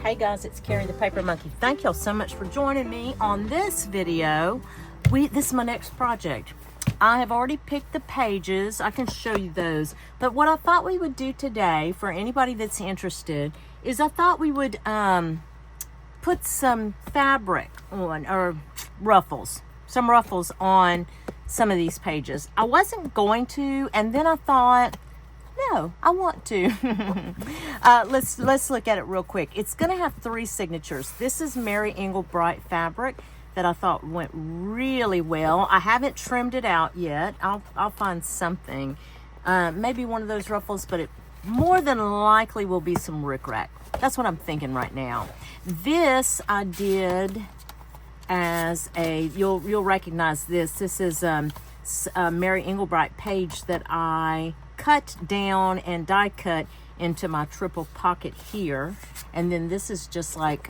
Hey guys, it's Carrie the Paper Monkey. Thank y'all so much for joining me on this video. This is my next project. I have already picked the pages. I can show you those. But what I thought we would do today, for anybody that's interested, is I thought we would put some fabric on, or ruffles, some ruffles on some of these pages. I wasn't going to, and then I thought, no, I want to. Let's look at it real quick. It's going to have 3 signatures. This is Mary Engelbright fabric that I thought went really well. I haven't trimmed it out yet. I'll find something. Maybe one of those ruffles, but it more than likely will be some rickrack. That's what I'm thinking right now. This I did as a, you'll recognize this. This is a Mary Engelbright page that I cut down and die cut into my triple pocket here. And then this is just like,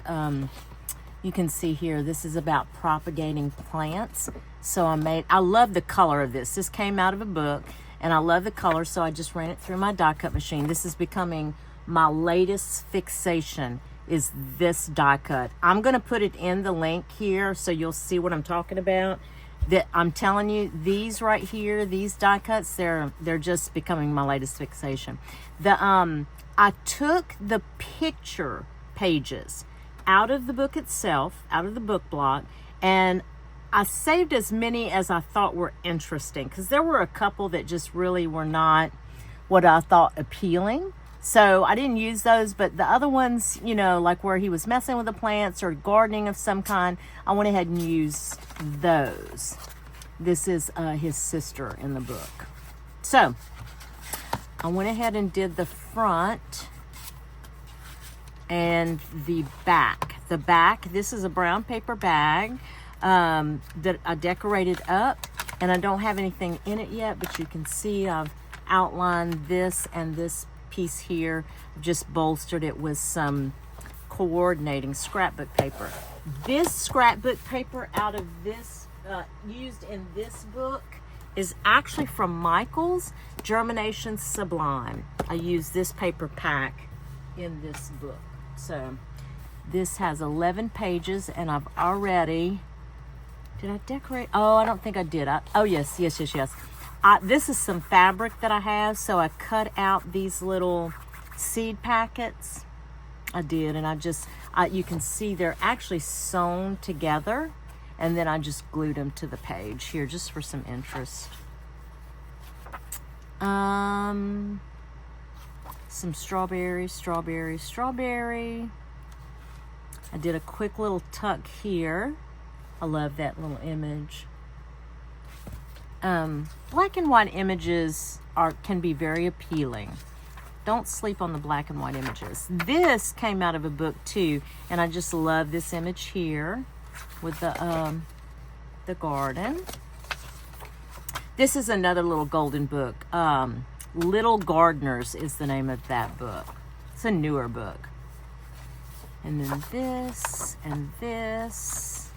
you can see here, this is about propagating plants. So I love the color of this. This came out of a book and I love the color, so I just ran it through my die cut machine. This is becoming my latest fixation, is this die cut. I'm gonna put it in the link here so you'll see what I'm talking about. That I'm telling you, these right here, these die cuts, they're just becoming my latest fixation. I took the picture pages out of the book itself, out of the book block, and I saved as many as I thought were interesting, because there were a couple that just really were not what I thought appealing. So I didn't use those, but the other ones, you know, like where he was messing with the plants or gardening of some kind, I went ahead and used those. This is his sister in the book. So I went ahead and did the front and the back. The back, this is a brown paper bag that I decorated up, and I don't have anything in it yet, but you can see I've outlined this and this piece here, just bolstered it with some coordinating scrapbook paper. This scrapbook paper out of this, used in this book, is actually from Michael's Germination Sublime. I used this paper pack in this book. So this has 11 pages, and I've already, did I decorate? Oh, I don't think I did. Oh, yes. This is some fabric that I have, so I cut out these little seed packets. I did, and you can see they're actually sewn together, and then I just glued them to the page here just for some interest. Some strawberry. I did a quick little tuck here. I love that little image. Black and white images can be very appealing. Don't sleep on the black and white images. This came out of a book too, and I just love this image here with the garden. This is another little golden book. Little Gardeners is the name of that book. It's a newer book. And then this and this.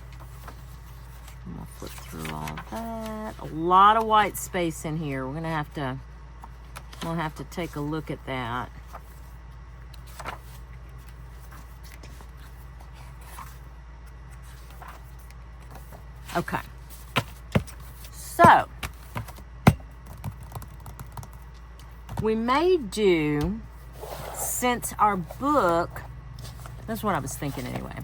I'm gonna flip through all that. A lot of white space in here. We'll have to take a look at that. Okay. So we may do, since our book, that's what I was thinking anyway.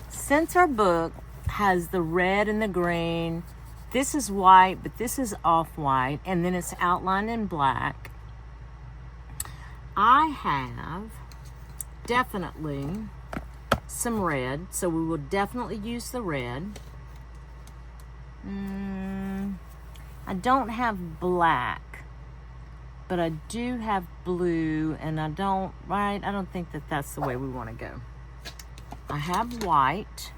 Since our book has the red and the green, this is white, but this is off-white, and then it's outlined in black. I have definitely some red, so we will definitely use the red. I don't have black, but I do have blue, and I don't think that that's the way we want to go. I have white.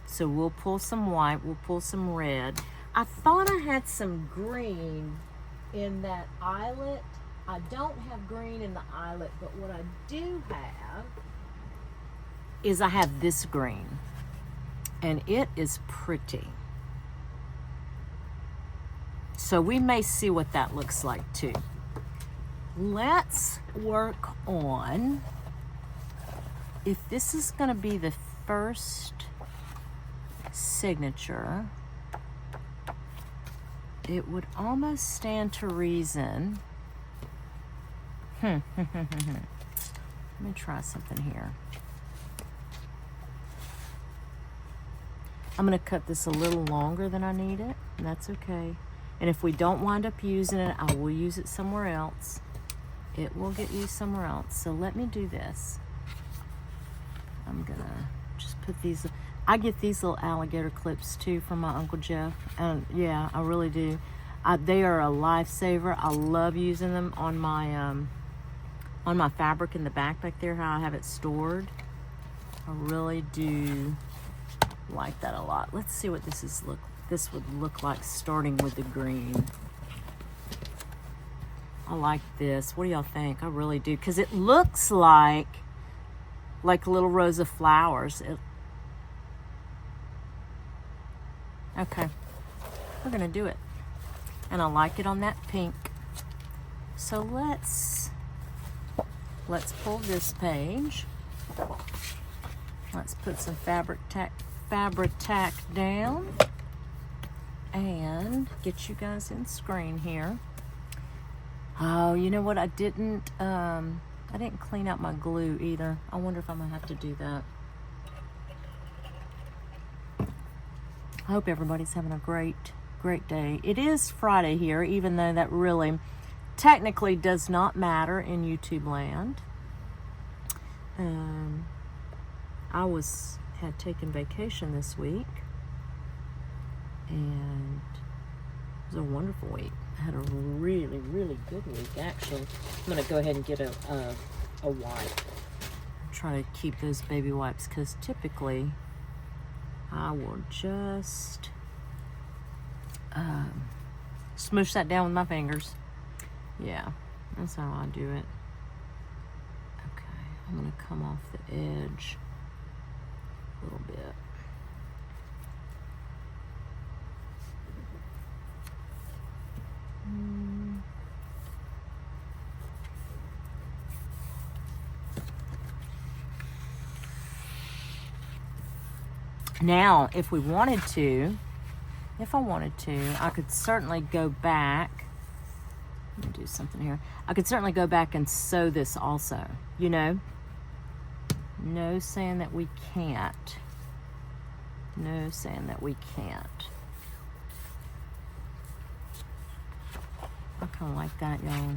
So we'll pull some white, we'll pull some red. I thought I had some green in that eyelet. I don't have green in the eyelet, but what I do have is I have this green, and it is pretty. So we may see what that looks like too. Let's work on if this is going to be the first signature, it would almost stand to reason. Let me try something here. I'm going to cut this a little longer than I need it, and that's okay. And if we don't wind up using it, I will use it somewhere else. It will get used somewhere else. So let me do this. I'm going to just put these. I get these little alligator clips too from my Uncle Jeff. And yeah, I really do. They are a lifesaver. I love using them on my fabric in the back there, how I have it stored. I really do like that a lot. Let's see what this would look like starting with the green. I like this. What do y'all think? I really do, because it looks like a little rows of flowers. Okay, we're gonna do it, and I like it on that pink. So let's pull this page. Let's put some fabric tack down and get you guys in screen here. Oh, you know what? I didn't clean out my glue either. I wonder if I'm gonna have to do that. I hope everybody's having a great day. It is Friday here, even though that really technically does not matter in YouTube land. I had taken vacation this week, and it was a wonderful week. I had a really, really good week, actually. I'm gonna go ahead and get a wipe. Try to keep those baby wipes, because typically I will just smoosh that down with my fingers. Yeah, that's how I do it. Okay, I'm gonna come off the edge a little bit. Now, if I wanted to, I could certainly go back. Let me do something here. I could certainly go back and sew this also, you know? No saying that we can't. No saying that we can't. I kind of like that, y'all.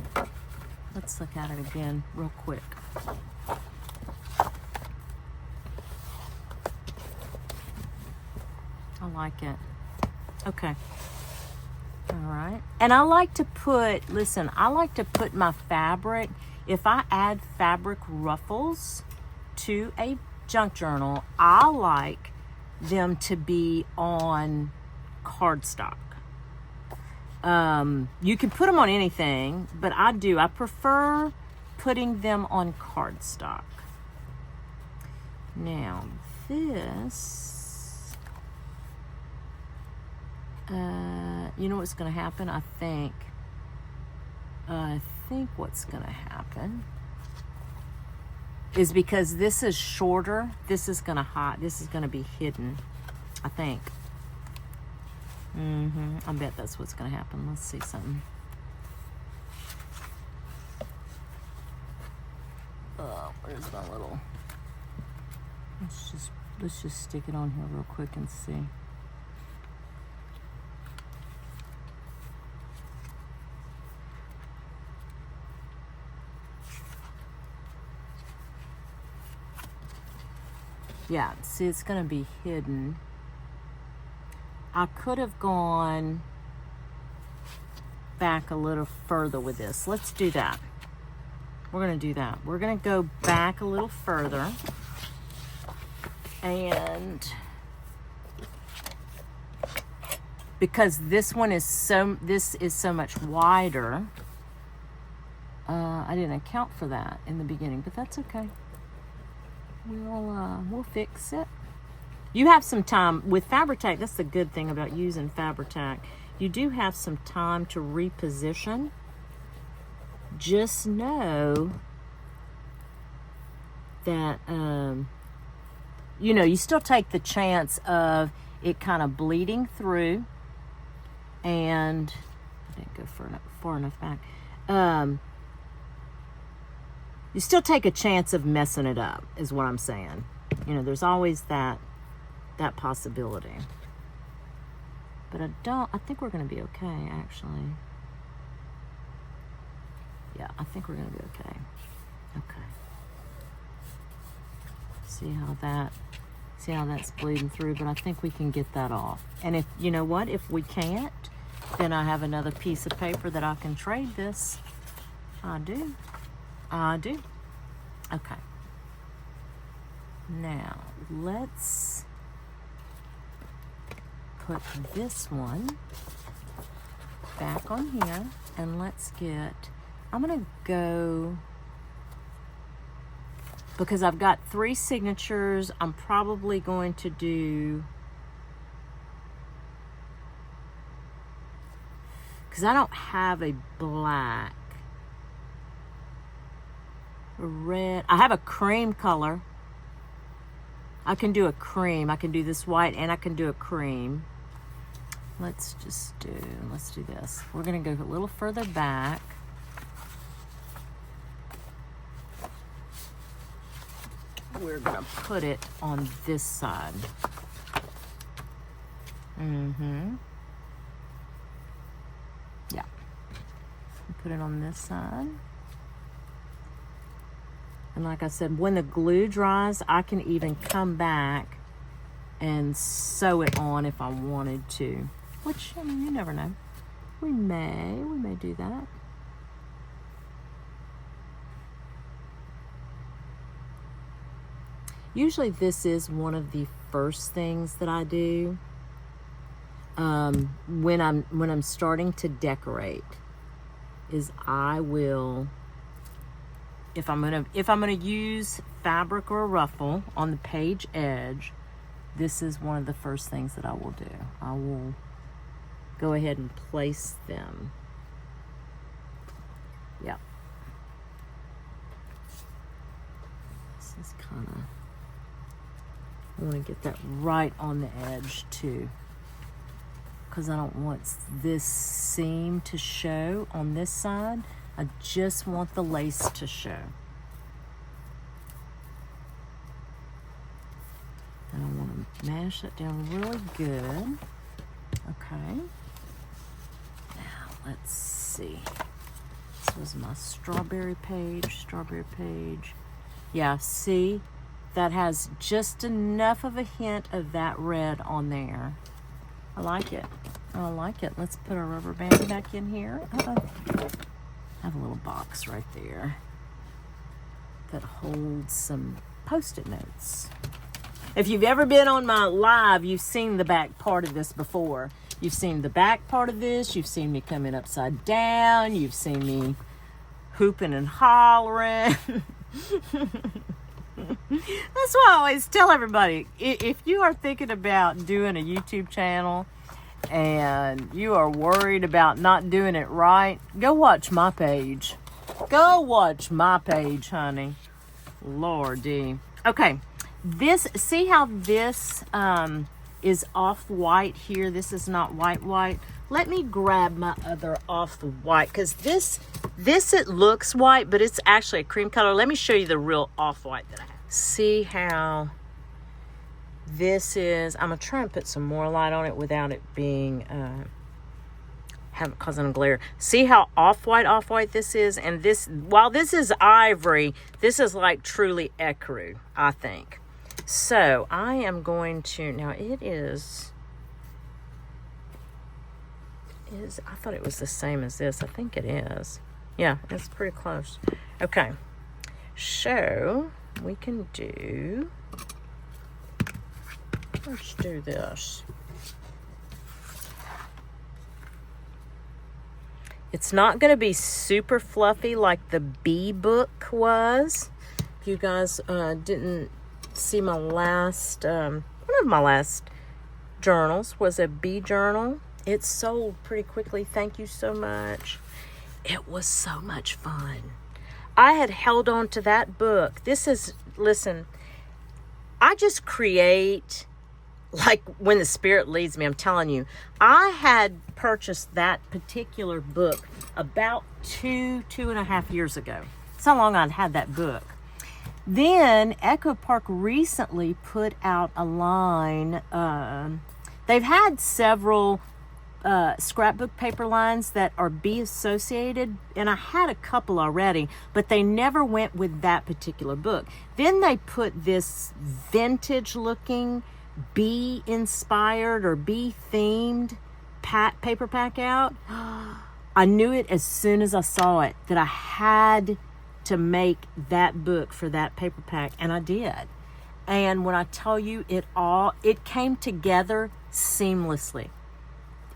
Let's look at it again real quick. I like it. Okay. All right. And I like to put my fabric, if I add fabric ruffles to a junk journal, I like them to be on cardstock. You can put them on anything, but I prefer putting them on cardstock. Now, this, you know what's going to happen? I think what's going to happen is, because this is shorter, this is going to be hidden, I think. I bet that's what's going to happen. Let's see something. Where's my little, let's just stick it on here real quick and see. Yeah, see, it's going to be hidden. I could have gone back a little further with this. Let's do that. We're going to do that. We're going to go back a little further. And because this is so much wider, I didn't account for that in the beginning, but that's okay. We'll fix it. You have some time with Fabri-Tac. That's the good thing about using Fabri-Tac. You do have some time to reposition. Just know that, you know, you still take the chance of it kind of bleeding through, and I didn't go far enough back. You still take a chance of messing it up, is what I'm saying. You know, there's always that possibility. But I think we're going to be okay, actually. Yeah, I think we're going to be okay. Okay. See how that's bleeding through, but I think we can get that off. And if, you know what, if we can't, then I have another piece of paper that I can trade this. I do. Okay. Now, let's put this one back on here, and let's get, I'm going to go, because I've got 3 signatures, I'm probably going to do, because I don't have a black, a red, I have a cream color. I can do a cream. I can do this white, and I can do a cream. Let's do this. We're going to go a little further back. We're going to put it on this side. Yeah. Put it on this side. And like I said, when the glue dries, I can even come back and sew it on if I wanted to. Which, I mean, you never know. We may do that. Usually this is one of the first things that I do when I'm starting to decorate, is I will, if I'm gonna use fabric or a ruffle on the page edge, this is one of the first things that I will do. I will go ahead and place them. Yep. This is kind of, I want to get that right on the edge too, because I don't want this seam to show on this side. I just want the lace to show. And I want to mash that down really good. Okay. Now, let's see. This was my strawberry page. Yeah, see? That has just enough of a hint of that red on there. I like it. Let's put our rubber band back in here. I have a little box right there that holds some Post-it notes. If you've ever been on my live, you've seen the back part of this before. You've seen the back part of this. You've seen me coming upside down. You've seen me hooping and hollering. That's why I always tell everybody, if you are thinking about doing a YouTube channel and you are worried about not doing it right, go watch my page. Go watch my page, honey. Lordy. Okay. See how this is off-white here? This is not white. Let me grab my other off-white, because this it looks white, but it's actually a cream color. Let me show you the real off-white that I have. See how this is? I'm going to try and put some more light on it without it being, causing a glare. See how off-white this is? And this, while this is ivory, this is like truly ecru, I think. So I am going to, now it is, I thought it was the same as this. I think it is. Yeah, it's pretty close. Okay. So we can do, let's do this. It's not going to be super fluffy like the bee book was. If you guys didn't see my last, one of my last journals was a bee journal. It sold pretty quickly. Thank you so much. It was so much fun. I had held on to that book. This is listen, I just create like when the Spirit leads me. I'm telling you, I had purchased that particular book about 2.5 years ago. That's how long I'd had that book. Then Echo Park recently put out a line. They've had several scrapbook paper lines that are bee associated, and I had a couple already, but they never went with that particular book. Then they put this vintage looking bee inspired or bee themed paper pack out. I knew it as soon as I saw it that I had to make that book for that paper pack, and I did. And when I tell you, it came together seamlessly.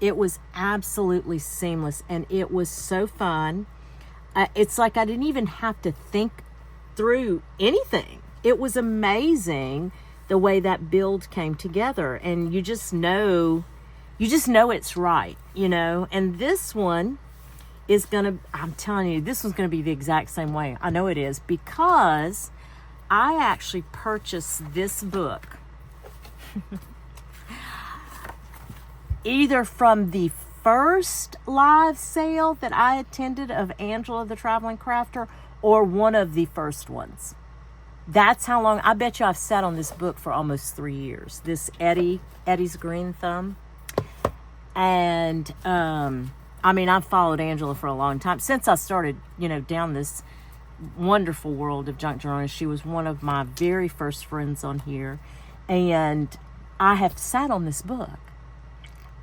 It was absolutely seamless, and it was so fun. It's like I didn't even have to think through anything. It was amazing the way that build came together, and you just know it's right, you know. And this one is I'm telling you, this one's gonna be the exact same way. I know it is, because I actually purchased this book either from the first live sale that I attended of Angela the Traveling Crafter, or one of the first ones. That's how long. I bet you I've sat on this book for almost 3 years. This Eddie's Green Thumb. And I mean, I've followed Angela for a long time, since I started, you know, down this wonderful world of junk journaling. She was one of my very first friends on here, and I have sat on this book.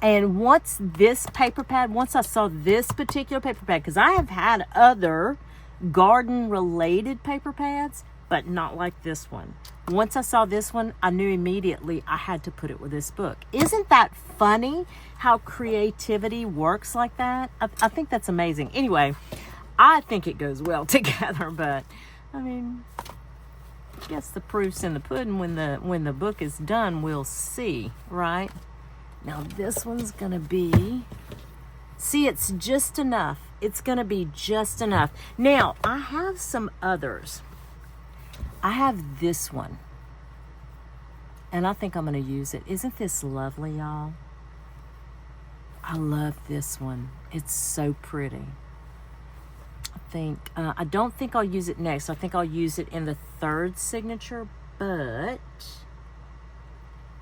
And once I saw this particular paper pad, because I have had other garden related paper pads, but not like this one. Once I saw this one, I knew immediately I had to put it with this book. Isn't that funny how creativity works like that? I think that's amazing. Anyway, I think it goes well together, but I mean, I guess the proof's in the pudding. When the book is done, we'll see, right? Now this one's gonna be, see, it's just enough. It's gonna be just enough. Now, I have some others. I have this one, and I think I'm going to use it. Isn't this lovely, y'all? I love this one. It's so pretty. I don't think I'll use it next. I think I'll use it in the third signature, but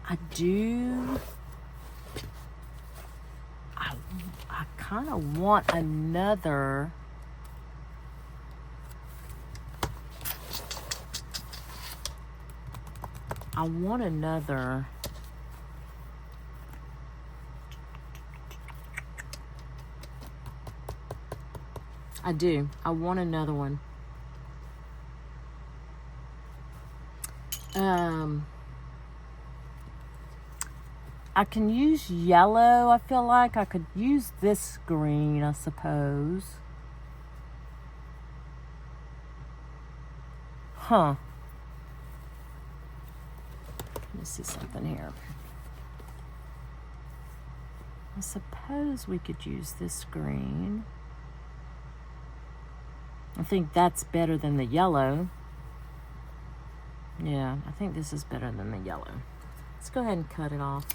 I kind of want another. I want another. I do. I want another one. I can use yellow. I feel like I could use this green, I suppose. Huh. Let me see something here. I suppose we could use this green. I think that's better than the yellow. Yeah, I think this is better than the yellow. Let's go ahead and cut it off.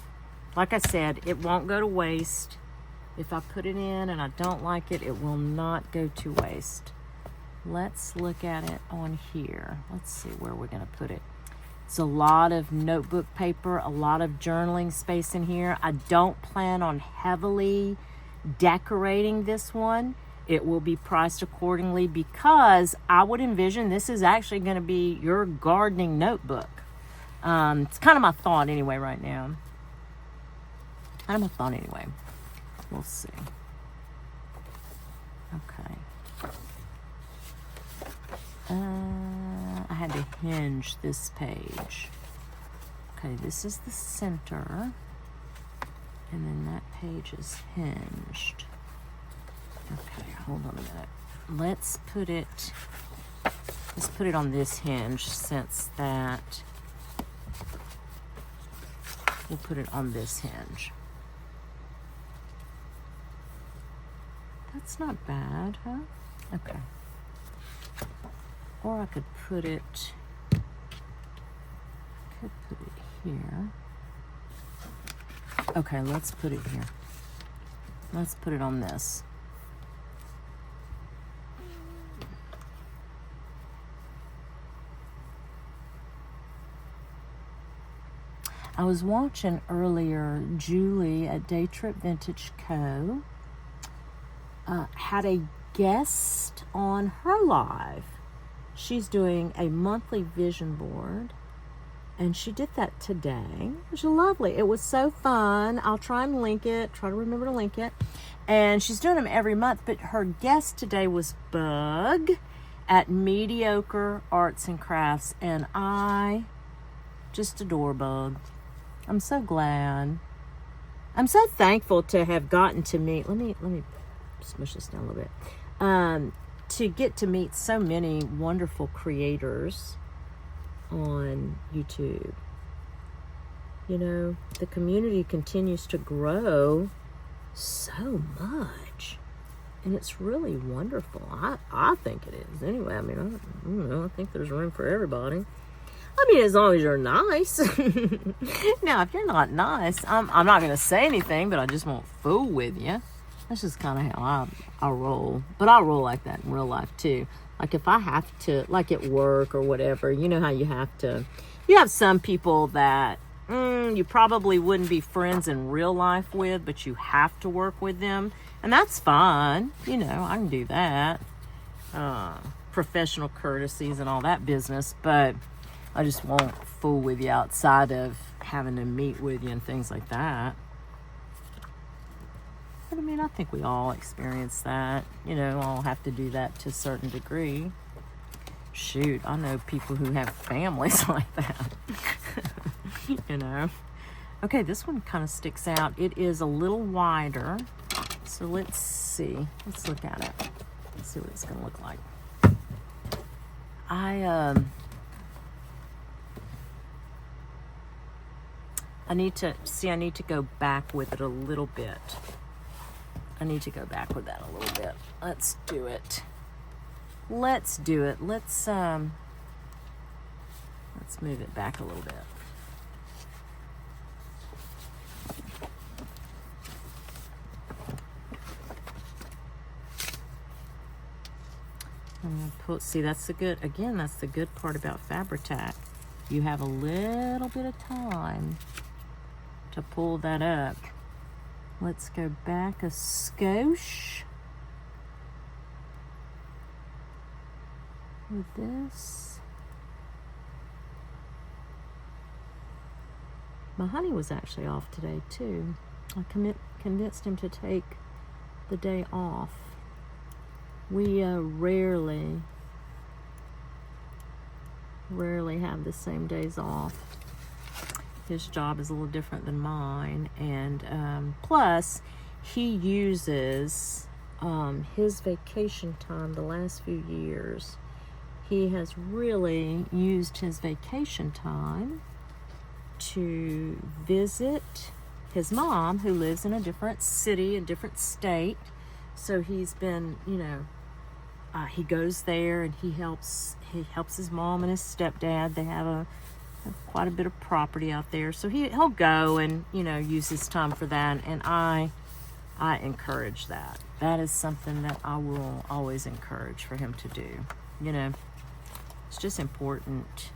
Like I said, it won't go to waste. If I put it in and I don't like it, it will not go to waste. Let's look at it on here. Let's see where we're going to put it. It's a lot of notebook paper, a lot of journaling space in here. I don't plan on heavily decorating this one. It will be priced accordingly, because I would envision this is actually going to be your gardening notebook. It's kind of my thought anyway right now. We'll see. Okay. I had to hinge this page. Okay, this is the center. And then that page is hinged. Okay, hold on a minute. Let's put it on this hinge, since that, we'll put it on this hinge. That's not bad, huh? Okay. Or I could put it could put it here. Okay, let's put it here. Let's put it on this. I was watching earlier, Julie at Day Trip Vintage Co. Had a guest on her live. She's doing a monthly vision board, and she did that today. It was lovely. It was so fun. I'll try and link it, try to remember to link it. And she's doing them every month, but her guest today was Bug at Mediocre Arts and Crafts, and I just adore Bug. I'm so glad. I'm so thankful to have gotten to meet, let me smush this down a little bit, to get to meet so many wonderful creators on YouTube. You know, the community continues to grow so much, and it's really wonderful. I think it is anyway. I mean, I don't know, I think there's room for everybody. I mean, as long as you're nice. Now, if you're not nice, I'm not going to say anything, but I just won't fool with you. That's just kind of how I roll. But I roll like that in real life, too. Like, if I have to, like at work or whatever, you know how you have to. You have some people that you probably wouldn't be friends in real life with, but you have to work with them. And that's fine. You know, I can do that. Professional courtesies and all that business. But I just won't fool with you outside of having to meet with you and things like that. But I mean, I think we all experience that. You know, all have to do that to a certain degree. Shoot, I know people who have families like that. You know. Okay, this one kind of sticks out. It is a little wider. So let's see. Let's look at it. Let's see what it's going to look like. I need to go back with it a little bit. I need to go back with that a little bit. Let's do it. Let's do it. Let's move it back a little bit. See, that's the good part about Fabri-Tac. You have a little bit of time to pull that up. Let's go back a skosh with this. My honey was actually off today too. I convinced him to take the day off. We rarely have the same days off. His job is a little different than mine, and plus he uses his vacation time the last few years. He has really used his vacation time to visit his mom, who lives in a different city, a different state. So he's been, you know, he goes there and he helps his mom and his stepdad. They have quite a bit of property out there, so he'll go and, you know, use his time for that, and I encourage that. That is something that I will always encourage for him to do. You know, it's just important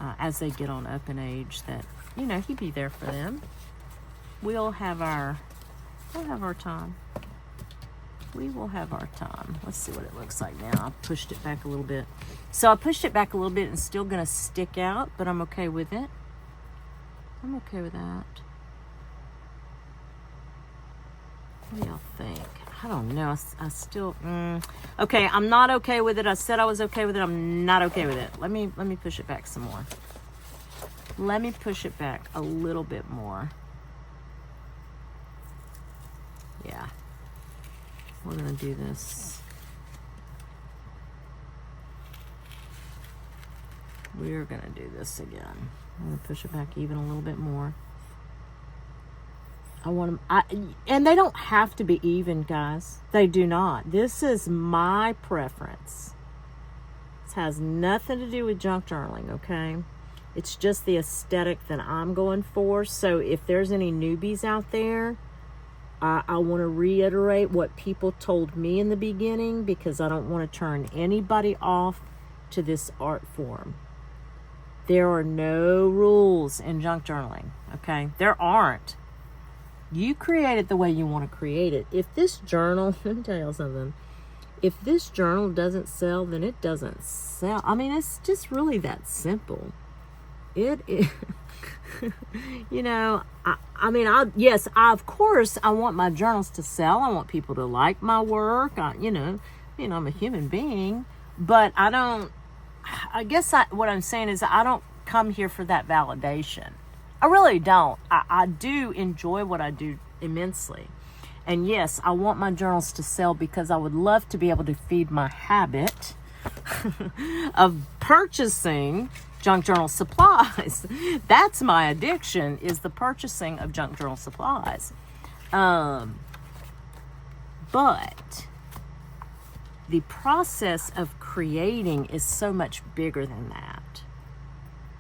as they get on up in age that, you know, he be there for them. We'll have our time. We will have our time. Let's see what it looks like now. I pushed it back a little bit. So I pushed it back a little bit and it's still going to stick out, but I'm okay with it. I'm okay with that. What do y'all think? I don't know. I still... Okay, I'm not okay with it. I said I was okay with it. I'm not okay with it. Let me push it back some more. Let me push it back a little bit more. Yeah. We're going to do this. We're going to do this again. I'm going to push it back even a little bit more. I want them, and they don't have to be even, guys. They do not. This is my preference. This has nothing to do with junk journaling, okay? It's just the aesthetic that I'm going for. So if there's any newbies out there, I want to reiterate what people told me in the beginning, because I don't want to turn anybody off to this art form. There are no rules in junk journaling, okay? There aren't. You create it the way you want to create it. If this journal, let me tell you something. If this journal doesn't sell, then it doesn't sell. I mean, it's just really that simple. It is, you know, yes, of course, I want my journals to sell. I want people to like my work. I'm a human being, but what I'm saying is I don't come here for that validation. I really don't. I do enjoy what I do immensely. And yes, I want my journals to sell because I would love to be able to feed my habit of purchasing junk journal supplies. That's my addiction, is the purchasing of junk journal supplies. But the process of creating is so much bigger than that.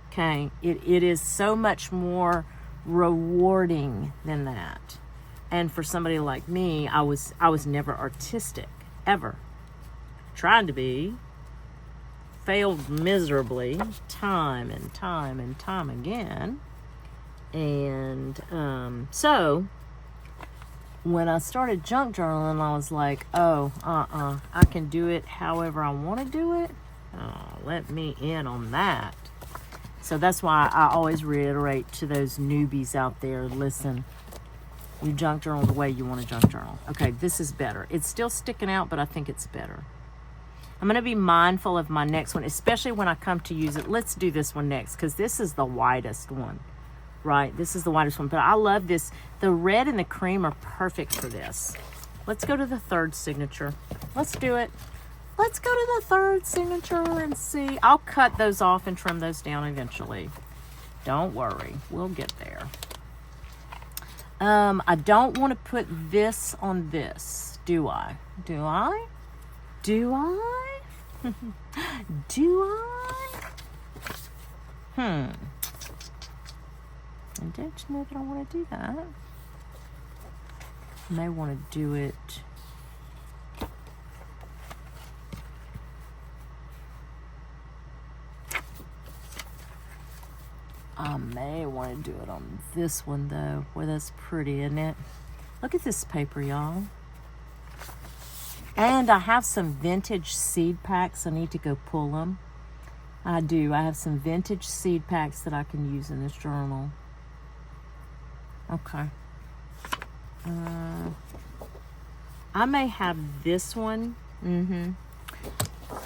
Okay? It is so much more rewarding than that. And for somebody like me, I was never artistic, ever. Tried to be. Failed miserably time and time again. And so when I started junk journaling, I was like, I can do it however I want to do it. Oh, let me in on that. So that's why I always reiterate to those newbies out there, listen, you junk journal the way you want to junk journal. Okay, this is better. It's still sticking out, but I think it's better. I'm going to be mindful of my next one, especially when I come to use it. Let's do this one next, because this is the widest one, right? This is the widest one, but I love this. The red and the cream are perfect for this. Let's go to the third signature. Let's do it. Let's go to the third signature and see. I'll cut those off and trim those down eventually. Don't worry. We'll get there. I don't want to put this on this, do I? Do I? Do I? Do I? And don't you know that I want to do that? I may want to do it. I may want to do it on this one though. Boy, that's pretty, isn't it? Look at this paper, y'all. And I have some vintage seed packs. I need to go pull them. I do. I have some vintage seed packs that I can use in this journal. Okay. I may have this one.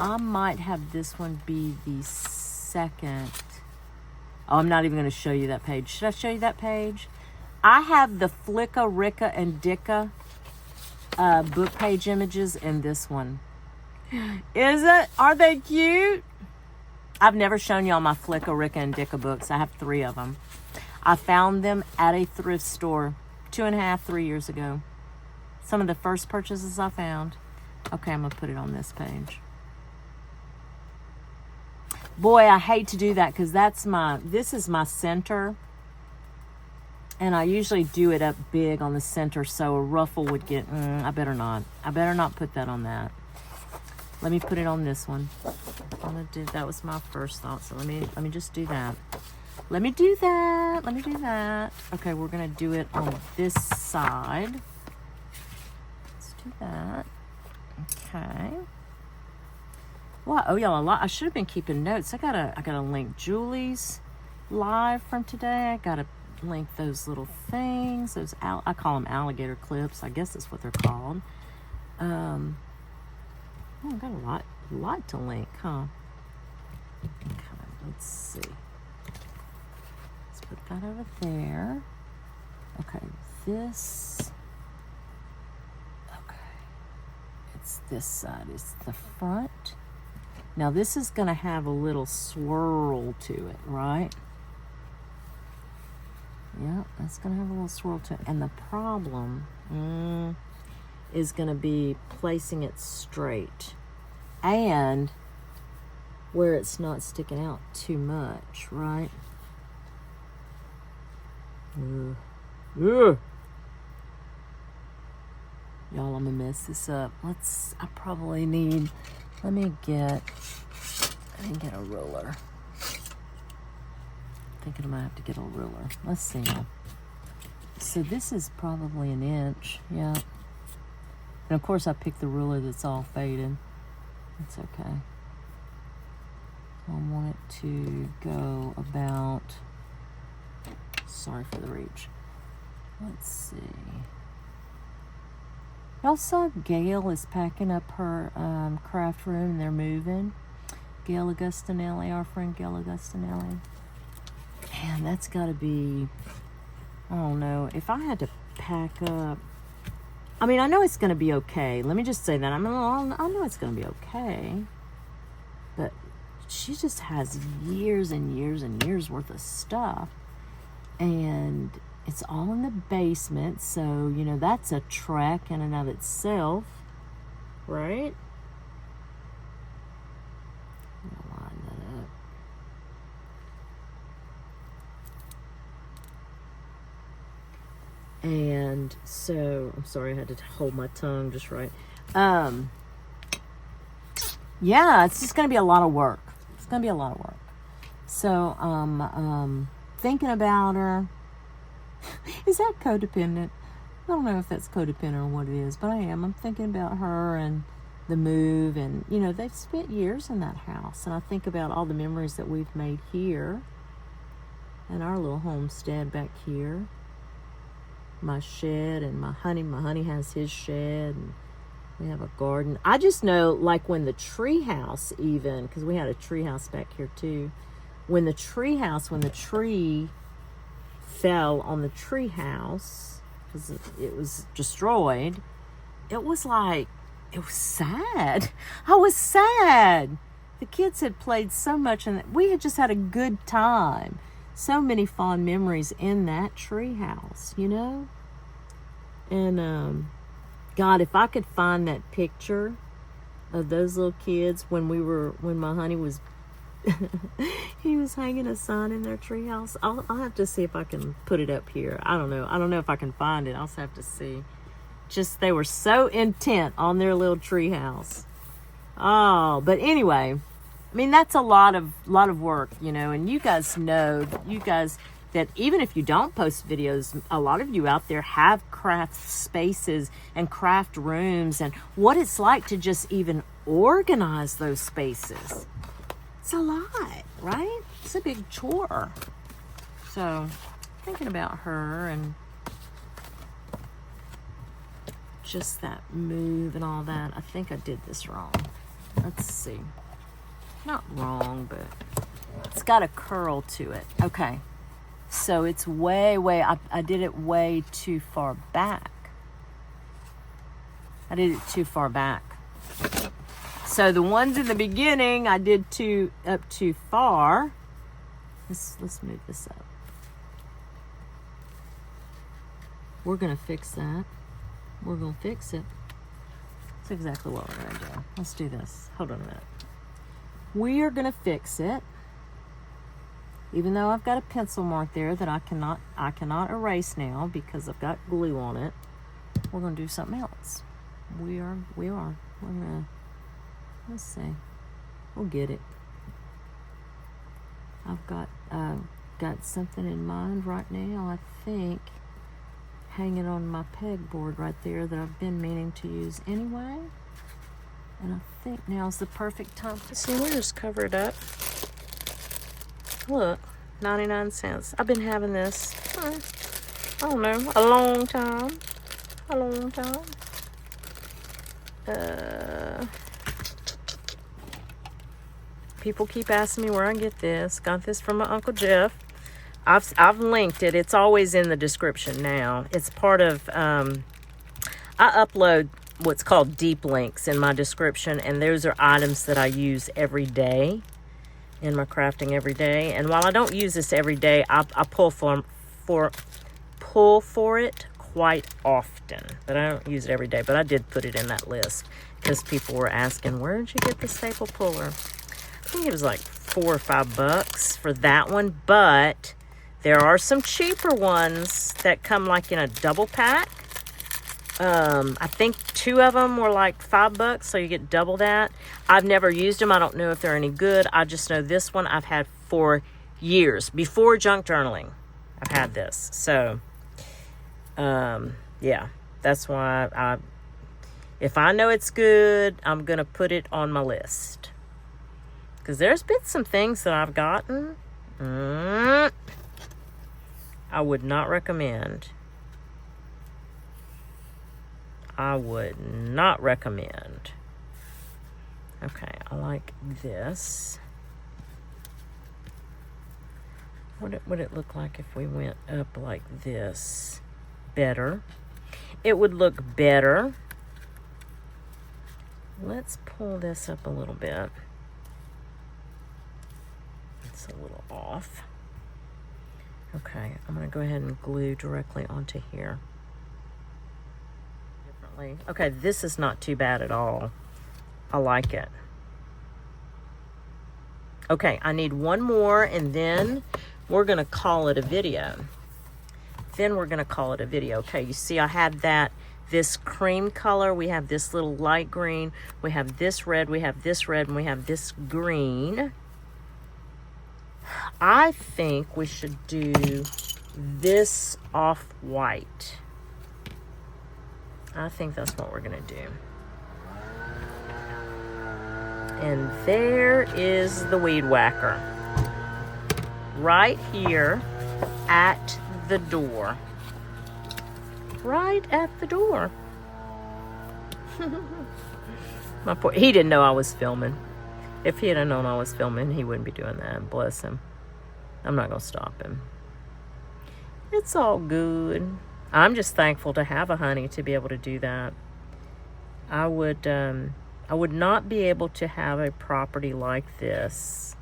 I might have this one be the second. Oh, I'm not even going to show you that page. Should I show you that page? I have the Flicka, Ricka, and Dicka book page images in this one. Is it? Are they cute? I've never shown y'all my Flicka, Ricka, and Dicka books. I have 3 of them. I found them at a thrift store 2.5, 3 years ago. Some of the first purchases I found. Okay, I'm going to put it on this page. Boy, I hate to do that because this is my center. And I usually do it up big on the center so a ruffle would get, I better not. I better not put that on that. Let me put it on this one. That was my first thought, so let me just do that. Let me do that. Okay, we're going to do it on this side. Let's do that. Okay. Well, I owe y'all a lot. I should have been keeping notes. I gotta link Julie's live from today. I gotta link those little things. I call them alligator clips. I guess that's what they're called. I've got a lot to link, huh? Okay, let's see. Let's put that over there. Okay, this. Okay, it's this side. It's the front. Now this is going to have a little swirl to it, right? Yeah, that's going to have a little swirl to it. And the problem is going to be placing it straight. And where it's not sticking out too much, right? Ugh. Y'all, I'm gonna mess this up. I probably need, let me get a ruler. Thinking I might have to get a ruler. Let's see now. So this is probably an inch, yeah. And of course I picked the ruler that's all faded. It's okay. I want it to go about, sorry for the reach. Let's see. Y'all saw Gail is packing up her craft room and they're moving. Gail Augustinelli, our friend Gail Augustinelli. Man, that's got to be, I don't know, if I had to pack up, I mean, I know it's going to be okay. Let me just say that. I know it's going to be okay. But she just has years and years and years worth of stuff. And it's all in the basement. So, you know, that's a trek in and of itself. Right? I'm going to line that up. And so, I'm sorry, I had to hold my tongue just right. Yeah, it's just going to be a lot of work. It's going to be a lot of work. So, thinking about her. Is that codependent? I don't know if that's codependent or what it is, but I am. I'm thinking about her and the move. And, you know, they've spent years in that house. And I think about all the memories that we've made here. And our little homestead back here. My shed and my honey has his shed, and we have a garden. I just know, like when the tree house, even because we had a tree house back here too, when the tree fell on the tree house because it was destroyed, it was sad. I was sad. The kids had played so much and we had just had a good time. So many fond memories in that tree house, you know? And, God, if I could find that picture of those little kids when my honey was, he was hanging a sign in their tree house. I'll have to see if I can put it up here. I don't know if I can find it. I'll just have to see. Just, they were so intent on their little tree house. Oh, but anyway, I mean, that's a lot of work, you know, and you guys know, that even if you don't post videos, a lot of you out there have craft spaces and craft rooms and what it's like to just even organize those spaces. It's a lot, right? It's a big chore. So, thinking about her and just that move and all that. I think I did this wrong. Let's see. Not wrong, but it's got a curl to it. Okay. So it's I did it way too far back. I did it too far back. So the ones in the beginning, I did up too far. Let's move this up. We're going to fix that. We're going to fix it. That's exactly what we're going to do. Let's do this. Hold on a minute. We are going to fix it. Even though I've got a pencil mark there that I cannot erase now because I've got glue on it, we're going to do something else. We're going to, let's see. We'll get it. I've got something in mind right now, I think, hanging on my pegboard right there that I've been meaning to use anyway. And I think now's the perfect time to see. We'll just cover it up. Look, 99 cents. I've been having this, I don't know, a long time. People keep asking me where I get this. Got this from my Uncle Jeff. I've linked it. It's always in the description now. It's part of, I upload what's called deep links in my description, and those are items that I use every day. In my crafting every day. And while I don't use this every day, I pull for it quite often. But I don't use it every day. But I did put it in that list because people were asking, where did you get the staple puller? think it was like $4 or $5 for that one, but there are some cheaper ones that come like in a double pack. I think 2 of them were like $5, so you get double that. I've never used them. I don't know if they're any good. I just know this one I've had for years. Before junk journaling, I've had this. So, yeah, that's why if I know it's good, I'm going to put it on my list. Because there's been some things that I've gotten I would not recommend. I would not recommend. Okay, I like this. What would it look like if we went up like this? Better. It would look better. Let's pull this up a little bit. It's a little off. Okay, I'm going to go ahead and glue directly onto here. Differently. Okay, this is not too bad at all. I like it. Okay, I need one more, and then we're going to call it a video. Okay, you see I had this cream color. We have this little light green. We have this red. We have this red, and we have this green. I think we should do this off-white. I think that's what we're going to do. And there is the weed whacker. Right here at the door. Right at the door. He didn't know I was filming. If he had known I was filming, he wouldn't be doing that. Bless him. I'm not going to stop him. It's all good. I'm just thankful to have a honey to be able to do that. I would not be able to have a property like this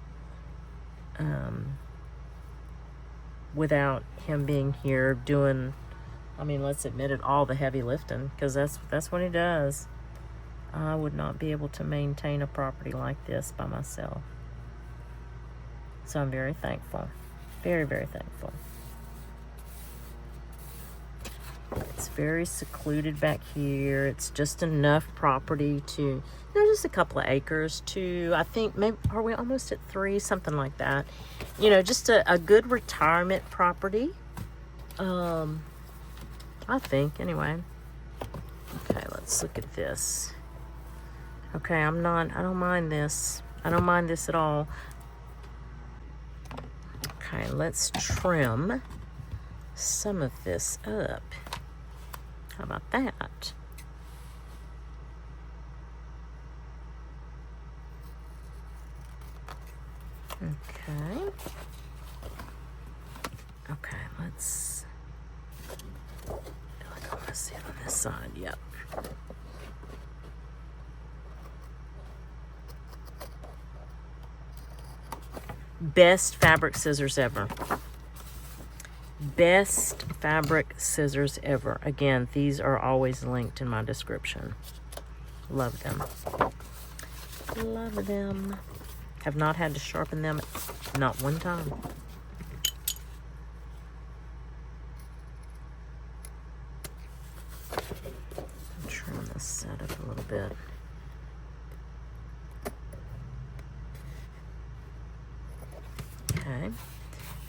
without him being here doing, I mean, let's admit it, all the heavy lifting, because that's what he does. I would not be able to maintain a property like this by myself. So I'm very thankful. Very, very thankful. It's very secluded back here. It's just enough property to, just a couple of acres to, I think, maybe, are we almost at 3? Something like that. Just a good retirement property. I think, anyway. Okay, let's look at this. Okay, I don't mind this. I don't mind this at all. Okay, let's trim some of this up. How about that? Okay. Okay, let's, I feel like I want to see it on this side. Yep. Best fabric scissors ever. Best fabric scissors ever. Again, these are always linked in my description. Love them. Love them. Have not had to sharpen them, not one time. Trim this set up a little bit. Okay,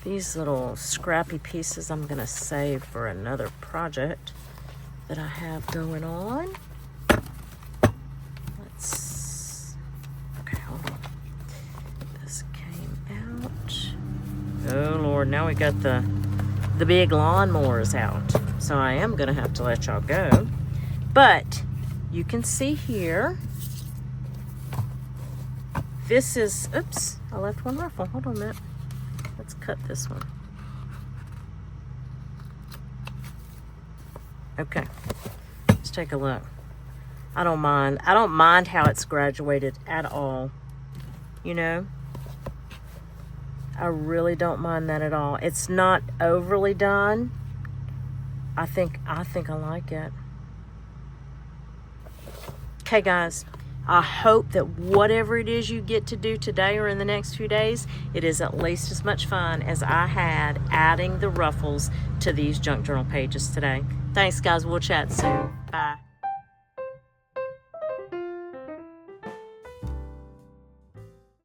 these little scrappy pieces I'm going to save for another project that I have going on. Okay, hold on. This came out. Oh Lord, now we got the big lawnmowers out. So I am going to have to let y'all go. But you can see here, this is, oops, I left one ruffle. Hold on a minute. Let's cut this one. Okay, let's take a look. I don't mind how it's graduated at all. I really don't mind that at all. It's not overly done. I think I like it. Okay, guys, I hope that whatever it is you get to do today or in the next few days, it is at least as much fun as I had adding the ruffles to these junk journal pages today. Thanks, guys. We'll chat soon. Bye.